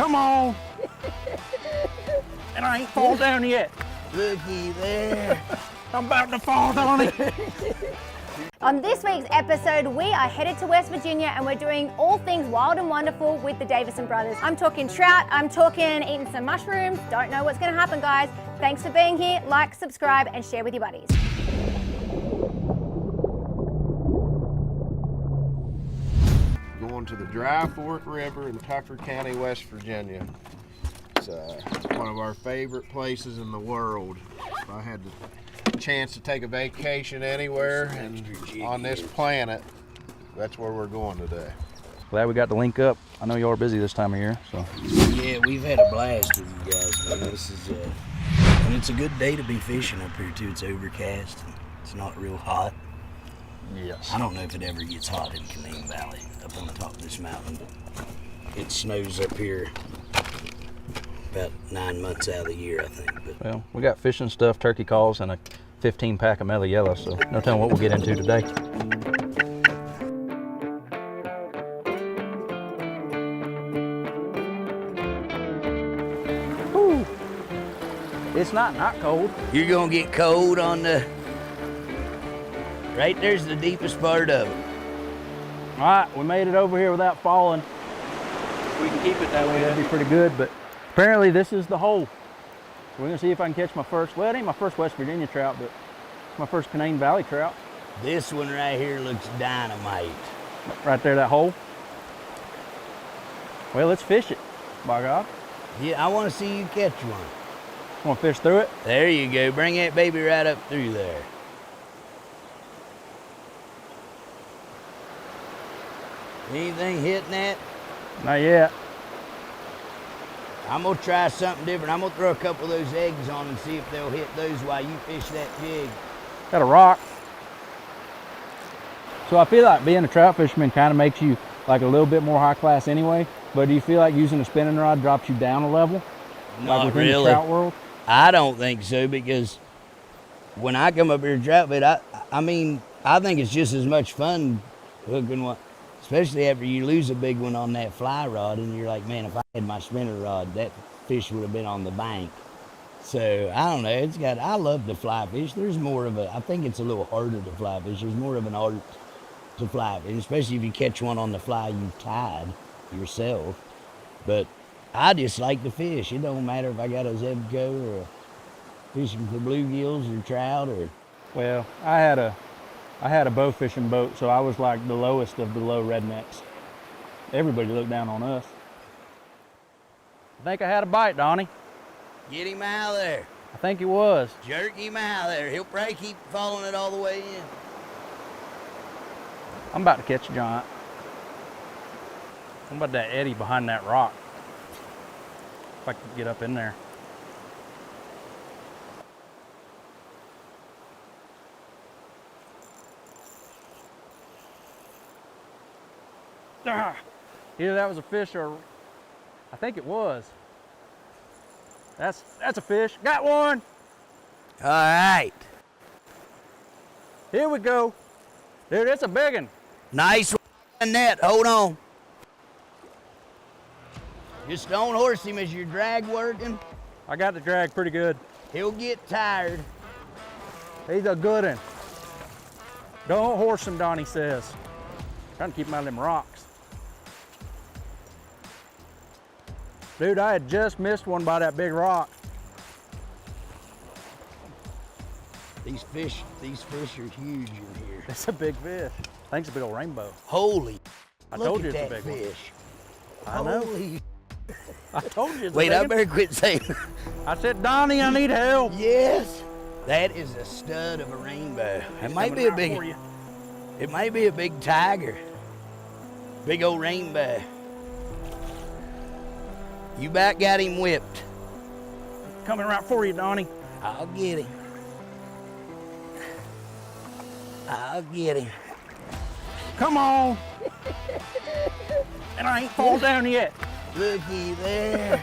Come on. And I ain't fall down yet. Looky there. I'm about to fall, Donnie. On this week's episode, we are headed to West Virginia and we're doing all things wild and wonderful with the Davisson Brothers. I'm talking trout, I'm talking eating some mushrooms. Don't know what's gonna happen, guys. Thanks for being here. Like, subscribe, and share with your buddies. Going to the Dry Fork River in Tucker County, West Virginia. It's one of our favorite places in the world. If I had the chance to take a vacation anywhere and on this planet, that's where we're going today. Glad we got to link up. I know y'all are busy this time of year, so. Yeah, we've had a blast with you guys, man. This is, and it's a good day to be fishing up here too. It's overcast. It's not real hot. Yes. I don't know if it ever gets hot in Canaan Valley, up on the top of this mountain. It snows up here about 9 months out of the year, I think. But Well, we got fishing stuff, turkey calls, and a 15-pack of Mellow Yellow, so no telling what we'll get into today. Whew. It's not cold. you're gonna get cold on the. Right there's the deepest part of it. All right, we made it over here without falling. We can keep it that way, that'd be pretty good, but apparently this is the hole. So we're gonna see if I can catch my first, well, it ain't my first West Virginia trout, but it's my first Canaan Valley trout. This one right here looks dynamite. Right there, that hole. Well, let's fish it, by God. Yeah, I want to see you catch one. Want to fish through it? There you go. Bring that baby right up through there. Anything hitting that? Not yet. I'm gonna try something different. I'm gonna throw a couple of those eggs on and see if they'll hit those while you fish that jig. Got a rock. So I feel like being a trout fisherman kind of makes you like a little bit more high class anyway, but do you feel like using a spinning rod drops you down a level? Not like within really. the trout world? I don't think so, because when I come up here to trout bait, I mean, I think it's just as much fun hooking one, especially after you lose a big one on that fly rod and you're like, man, if I had my spinner rod, that fish would have been on the bank. So I don't know, I love to fly fish. There's more of I think it's a little harder to fly fish. There's more of an art to fly fish, especially if you catch one on the fly you've tied yourself. But I just like to fish. It don't matter if I got a Zebco or fishing for bluegills or trout or. Well, I had a bow fishing boat, so I was like the lowest of the low rednecks. Everybody looked down on us. I think I had a bite, Donnie. Get him out of there. I think it was. Jerk him out of there. He'll probably keep following it all the way in. I'm about to catch a giant. What about that eddy behind that rock? If I can get up in there. Ah, either that was a fish or I think it was. That's a fish. Got one. All right. Here we go. Dude, it's a big one. Nice net. Hold on. Just don't horse him as your drag working. I got the drag pretty good. He'll get tired. He's a good one. Don't horse him, Donnie says. Trying to keep him out of them rocks. Dude, I had just missed one by that big rock. These fish are huge in here. It's a big fish. I think it's a big old rainbow. Holy. I Look told you at it's a that big one. fish. I know. Holy. I told you it's Wait, a I big one. better quit saying. I said, Donnie, I need help. Yes. That is a stud of a rainbow. It might be a Coming right for big. you. It might be a big tiger. Big old rainbow. You about got him whipped. Coming right for you, Donnie. I'll get him. I'll get him. Come on. And I ain't fall down yet. Looky there.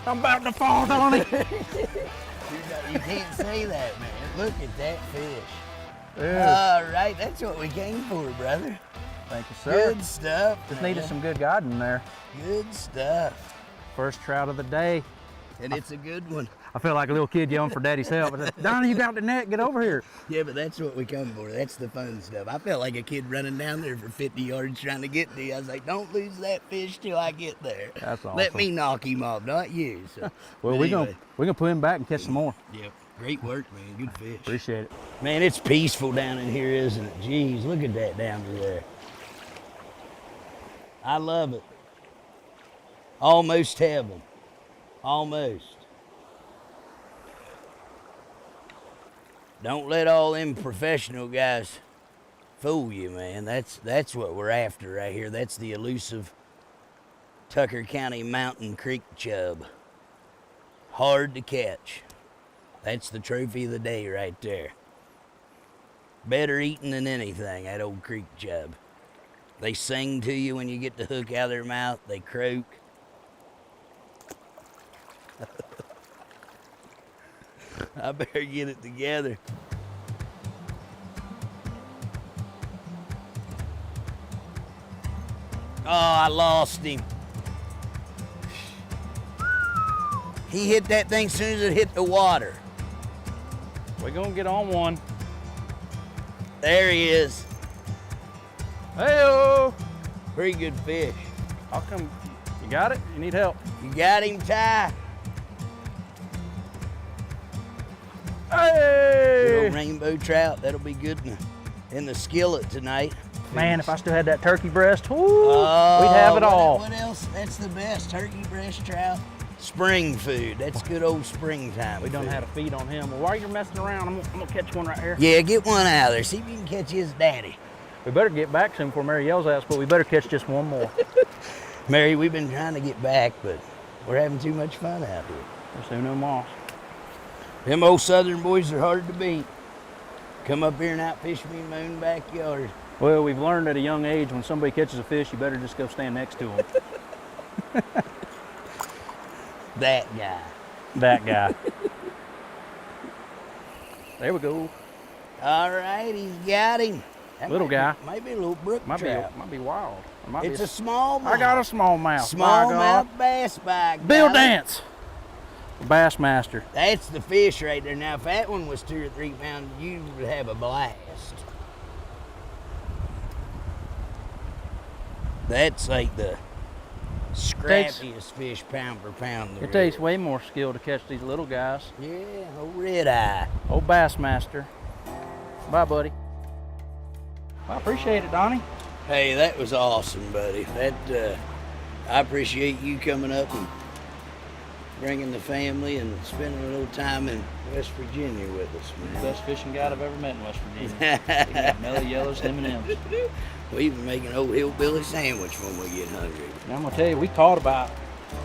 I'm about to fall, Donnie. You can't say that, man. Look at that fish. Yeah. All right, that's what we came for, brother. Thank you, sir. Good stuff. Just man. needed some good guiding there. Good stuff. First trout of the day. And it's a good one. I feel like a little kid yelling for daddy's help. I said, Donnie, you got the net, get over here. Yeah, but that's what we come for. That's the fun stuff. I felt like a kid running down there for 50 yards trying to get to you. I was like, don't lose that fish till I get there. That's awesome. Let me knock him off, not you. So, Well, we're gonna put him back and catch some more. Yep. Great work, man. Good fish. Appreciate it. Man, it's peaceful down in here, isn't it? Jeez, look at that down to there. I love it. Almost heaven. Almost. Don't let all them professional guys fool you, man. That's what we're after right here. That's the elusive Tucker County Mountain Creek chub. Hard to catch. That's the trophy of the day right there. Better eating than anything, that old creek chub. They sing to you when you get the hook out of their mouth. They croak. I better get it together. Oh, I lost him. He hit that thing as soon as it hit the water. We're gonna get on one. There he is. Hey-o! Pretty good fish. How come? You got it? You need help? You got him, Ty? Good Hey! old rainbow trout. That'll be good in the skillet tonight. Man, if I still had that turkey breast, whoo, Oh, we'd have it all. What else? That's the best. Turkey breast trout. Spring food. That's good old springtime. We done had a feed on him. Well, while you're messing around, I'm gonna catch one right here. Yeah, get one out of there. See if you can catch his daddy. We better get back soon before Mary yells at us, but we better catch just one more. Mary, we've been trying to get back, but we're having too much fun out here. There's soon no moss. Them old southern boys are hard to beat. Come up here and outfish me in my own backyard. Well, we've learned at a young age when somebody catches a fish, you better just go stand next to them. That guy. That guy. There we go. All right, he's got him. That Little guy. Might be a little brook trout. Might be wild. It might It's be a smallmouth. I got a smallmouth. Smallmouth bass bag. Bill Dance. Bassmaster. That's the fish right there. Now, if that one was 2 or 3 pounds, you would have a blast. That's like the scrappiest fish pound for pound. It takes way more skill to catch these little guys. Yeah, old red eye. Old Bassmaster. Bye, buddy. I appreciate it, Donnie. Hey, that was awesome, buddy. I appreciate you coming up and bringing the family and spending a little time in West Virginia with us, man. Best fishing guide I've ever met in West Virginia. We got mellow yellows, M&Ms. We even make an old hillbilly sandwich when we get hungry. Now, I'm gonna tell you, we caught about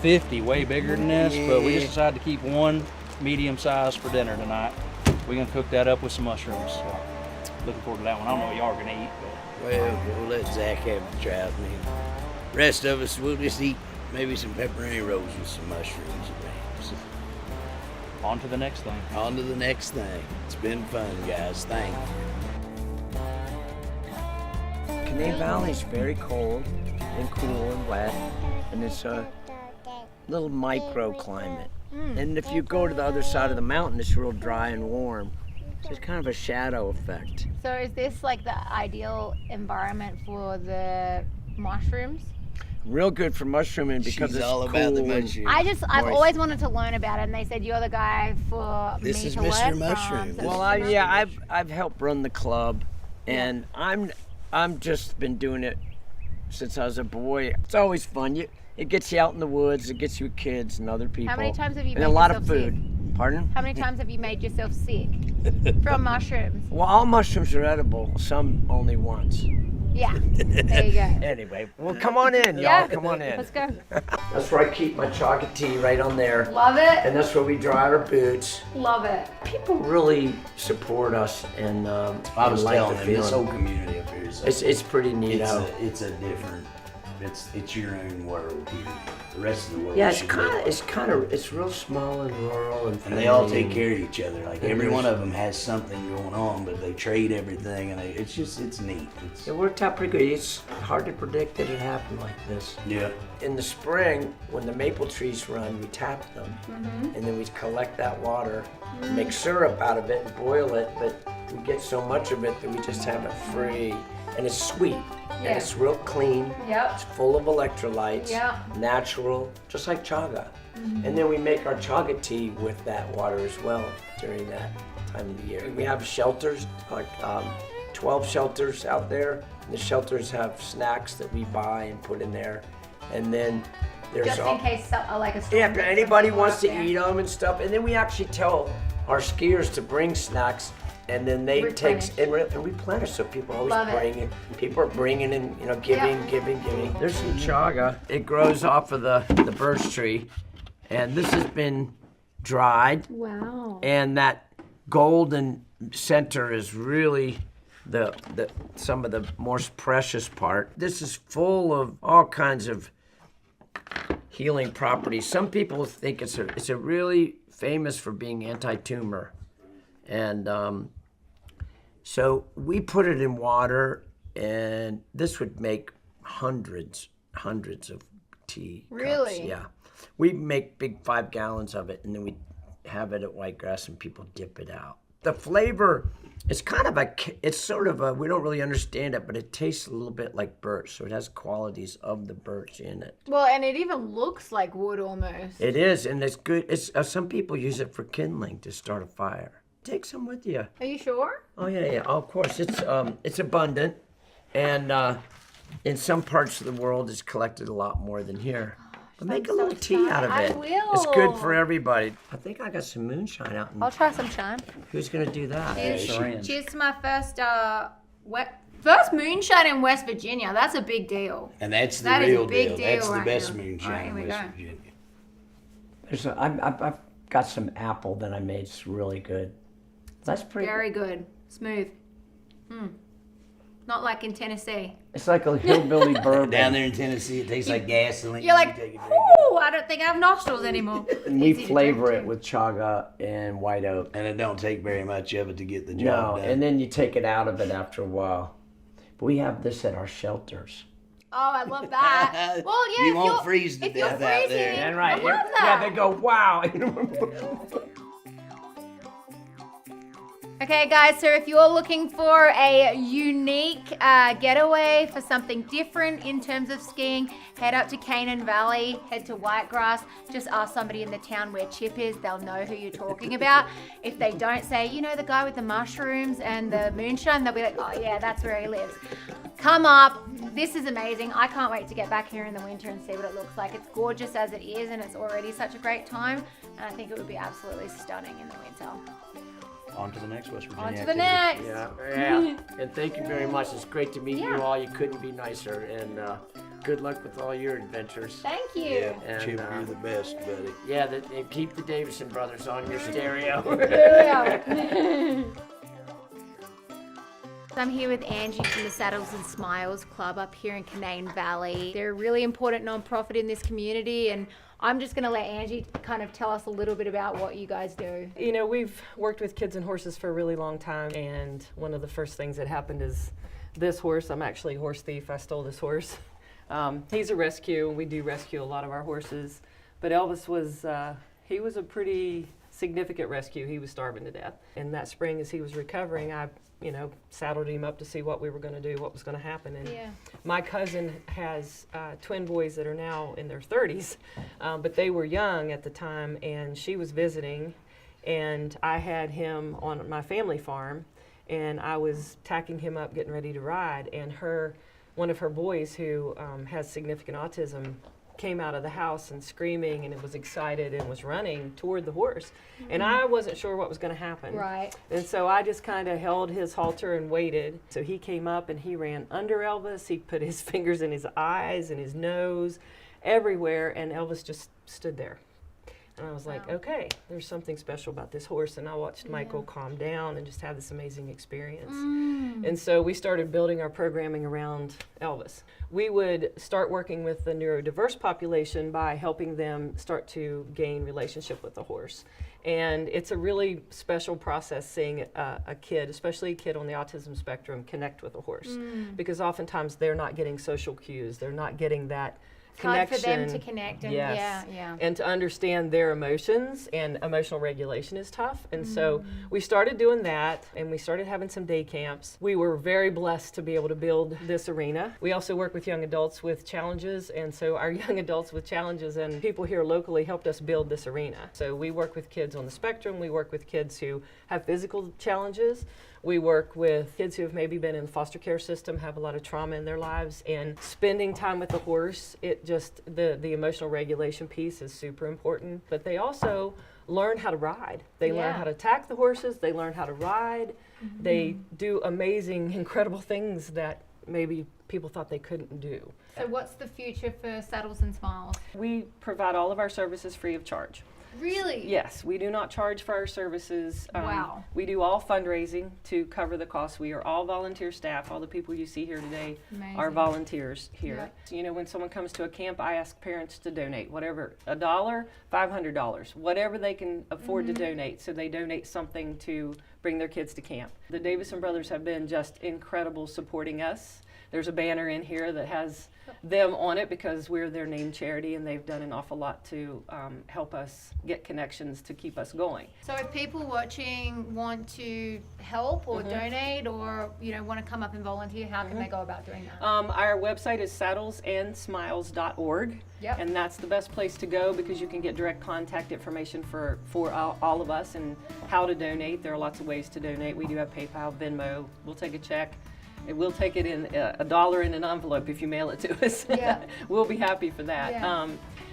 50 way bigger than this, but we just decided to keep one medium size for dinner tonight. We're gonna cook that up with some mushrooms. So, looking forward to that one. I don't know what y'all are gonna eat, but Well, we'll let Zach have the trout, man. Rest of us, we'll just eat maybe some pepperoni rolls with some mushrooms and wraps. on to the next thing. On to the next thing. It's been fun, guys. Thank you. Canaan Valley is very cold and cool and wet, and it's a little microclimate. And if you go to the other side of the mountain, it's real dry and warm. So it's kind of a shadow effect. So is this like the ideal environment for the mushrooms? Real good for mushrooming because She's it's all cool about the and mushrooms. I've moist. always wanted to learn about it, and they said you're the guy for This me is to Mr. learn Mushroom. from. Well, I've helped run the club, and I'm just been doing it since I was a boy. It's always fun. It gets you out in the woods. It gets you with kids and other people. How many times have you and made a lot of yourself food. sick? Pardon? How many times have you made yourself sick from mushrooms? Well, all mushrooms are edible. Some only once. Yeah, there you go. Anyway, well, come on in, y'all. Yeah, Come on in. let's go. That's where I keep my chaga tea, right on there. Love it, And that's where we dry our boots. love it. People really support us, and I was like telling the him, this feeling. whole community up here is It's pretty neat out. it's a different It's your own world here. The rest of the world. Yeah, it's real small and rural and they all take care of each other. Like every one of them has something going on, but they trade everything, and it's neat. It worked out pretty good. It's hard to predict that it happened like this. Yeah. In the spring, when the maple trees run, we tap them, and then we collect that water, make syrup out of it, and boil it. But we get so much of it that we just have it free, and it's sweet. And it's real clean. Yep. It's full of electrolytes. Yep. Natural, just like chaga. And then we make our chaga tea with that water as well during that time of the year. We have shelters, like 12 shelters out there. The shelters have snacks that we buy and put in there. And then there's Just in case, like a storm. yeah, if anybody wants to eat them and stuff. And then we actually tell our skiers to bring snacks, and then they take and replenish. So people are always bringing. People are bringing and giving. There's some chaga. It grows off of the birch tree, and this has been dried. Wow. And that golden center is really the some of the most precious part. This is full of all kinds of healing properties. Some people think it's a really famous for being anti-tumor. And so we put it in water, and this would make hundreds of tea cups. Really? Yeah. We make big 5 gallons of it, and then we have it at Whitegrass, and people dip it out. The flavor is it's sort of we don't really understand it, but it tastes a little bit like birch, so it has qualities of the birch in it. Well, and it even looks like wood almost. It is, and it's good. It's some people use it for kindling to start a fire. Take some with you. Are you sure? Oh yeah. Oh, of course, it's abundant, and in some parts of the world, it's collected a lot more than here. But make a little tea out of it. I will. It's good for everybody. I think I got some moonshine out. I'll try some shine. Who's gonna do that? Cheers to my first moonshine in West Virginia. That's a big deal. And that's the That is a real big deal. deal That's the right best now. moonshine All right, in here we West go. Virginia. I've got some apple that I made. It's really good. That's pretty. Very good. Smooth. Not like in Tennessee. It's like a hillbilly bourbon. Down there in Tennessee, it tastes like gasoline. You're like, You take a drink. ooh, I don't think I have nostrils anymore. And we Easy to flavor drink it too. with chaga and white oak. And it don't take very much of it to get the No, job done. and then you take it out of it after a while. But we have this at our shelters. Oh, I love that. Well, yeah. You if won't you're- freeze to if you're death out there. freezing, And right, I love yeah, that. they go, wow. Okay, guys, so if you're looking for a unique getaway for something different in terms of skiing, head up to Canaan Valley, head to Whitegrass, just ask somebody in the town where Chip is, they'll know who you're talking about. If they don't say, the guy with the mushrooms and the moonshine, they'll be like, oh yeah, that's where he lives. Come up, this is amazing. I can't wait to get back here in the winter and see what it looks like. It's gorgeous as it is, and it's already such a great time, and I think it would be absolutely stunning in the winter. On to the next West Virginia. On to the activity. next. Yeah. And thank you very much. It's great to meet Yeah. you all. You couldn't be nicer. And good luck with all your adventures. Thank you. Yeah, And, Chip, you're the best, buddy. Yeah, and keep the Davisson Brothers on your stereo. I'm here with Angie from the Saddles and Smiles Club up here in Canaan Valley. They're a really important non-profit in this community, and I'm just going to let Angie kind of tell us a little bit about what you guys do. We've worked with kids and horses for a really long time, and one of the first things that happened is this horse. I'm actually a horse thief. I stole this horse. He's a rescue. We do rescue a lot of our horses, but Elvis was, he was a pretty significant rescue. He was starving to death. And that spring, as he was recovering, I saddled him up to see what we were going to do, what was going to happen. And my cousin has twin boys that are now in their 30s, but they were young at the time, and she was visiting, and I had him on my family farm, and I was tacking him up, getting ready to ride, and one of her boys who has significant autism came out of the house and screaming and was excited and was running toward the horse. And I wasn't sure what was going to happen. Right. And so I just kind of held his halter and waited. So he came up and he ran under Elvis. He put his fingers in his eyes and his nose, everywhere, and Elvis just stood there. And I was like, okay, there's something special about this horse. And I watched Michael calm down and just have this amazing experience. And so we started building our programming around Elvis. We would start working with the neurodiverse population by helping them start to gain relationship with the horse. And it's a really special process seeing a kid, especially a kid on the autism spectrum, connect with a horse. Because oftentimes they're not getting social cues. They're not getting that Hard connection. for them to connect. And Yes. yeah. And to understand their emotions, and emotional regulation is tough. And so we started doing that, and we started having some day camps. We were very blessed to be able to build this arena. We also work with young adults with challenges, and so our young adults with challenges and people here locally helped us build this arena. So we work with kids on the spectrum, we work with kids who have physical challenges. We work with kids who have maybe been in the foster care system, have a lot of trauma in their lives, and spending time with the horse, it just, the emotional regulation piece is super important. But they also learn how to ride. They learn how to tack the horses, they learn how to ride. They do amazing, incredible things that maybe people thought they couldn't do. So what's the future for Saddles and Smiles? We provide all of our services free of charge. Really? Yes, we do not charge for our services. Wow. We do all fundraising to cover the costs. We are all volunteer staff. All the people you see here today are Amazing. volunteers here. Yeah. So, you know, when someone comes to a camp, I ask parents to donate whatever, $1, $500, whatever they can afford to donate. So they donate something to bring their kids to camp. The Davisson Brothers have been just incredible supporting us. There's a banner in here that has them on it because we're their named charity, and they've done an awful lot to help us get connections to keep us going. So if people watching want to help or donate or, you know, want to come up and volunteer, how can they go about doing that? Our website is saddlesandsmiles.org, Yep. and that's the best place to go because you can get direct contact information for all of us and how to donate. There are lots of ways to donate. We do have PayPal, Venmo. We'll take a check. And we'll take it in $1 in an envelope if you mail it to us. Yeah. We'll be happy for that. Yeah.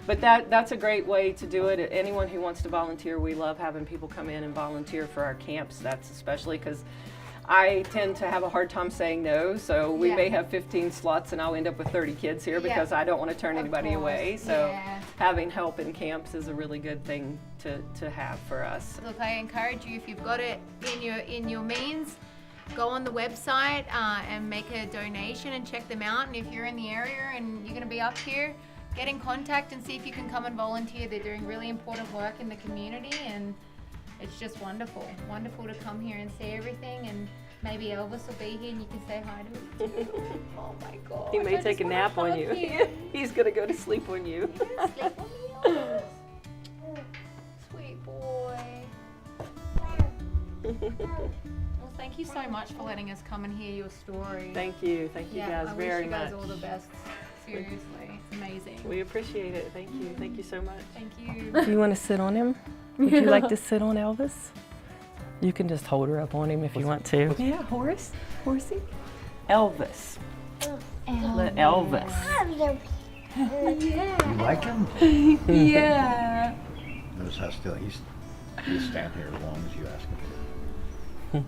But that's a great way to do it. Anyone who wants to volunteer, we love having people come in and volunteer for our camps. That's especially because I tend to have a hard time saying no. So we may have 15 slots and I'll end up with 30 kids here because I don't want to turn anybody away. So having help in camps is a really good thing to have for us. Look, I encourage you, if you've got it in your means, go on the website and make a donation and check them out. And if you're in the area and you're going to be up here, get in contact and see if you can come and volunteer. They're doing really important work in the community, and it's just wonderful. Wonderful to come here and see everything, and maybe Elvis will be here and you can say hi to him too. Oh my God. He may take a nap on you. He's going to go to sleep on you. Sleep on me, Elvis. Sweet boy. Well, thank you so much for letting us come and hear your story. Thank you guys very much. I wish you guys all the best. Seriously, it's amazing. We appreciate it. Thank you so much. Thank you. Do you want to sit on him? Would you like to sit on Elvis? You can just hold her up on him if you want to. Yeah, horsey. Elvis. Elvis. You like him? Yeah. Notice how still he's stand here as long as you ask him to.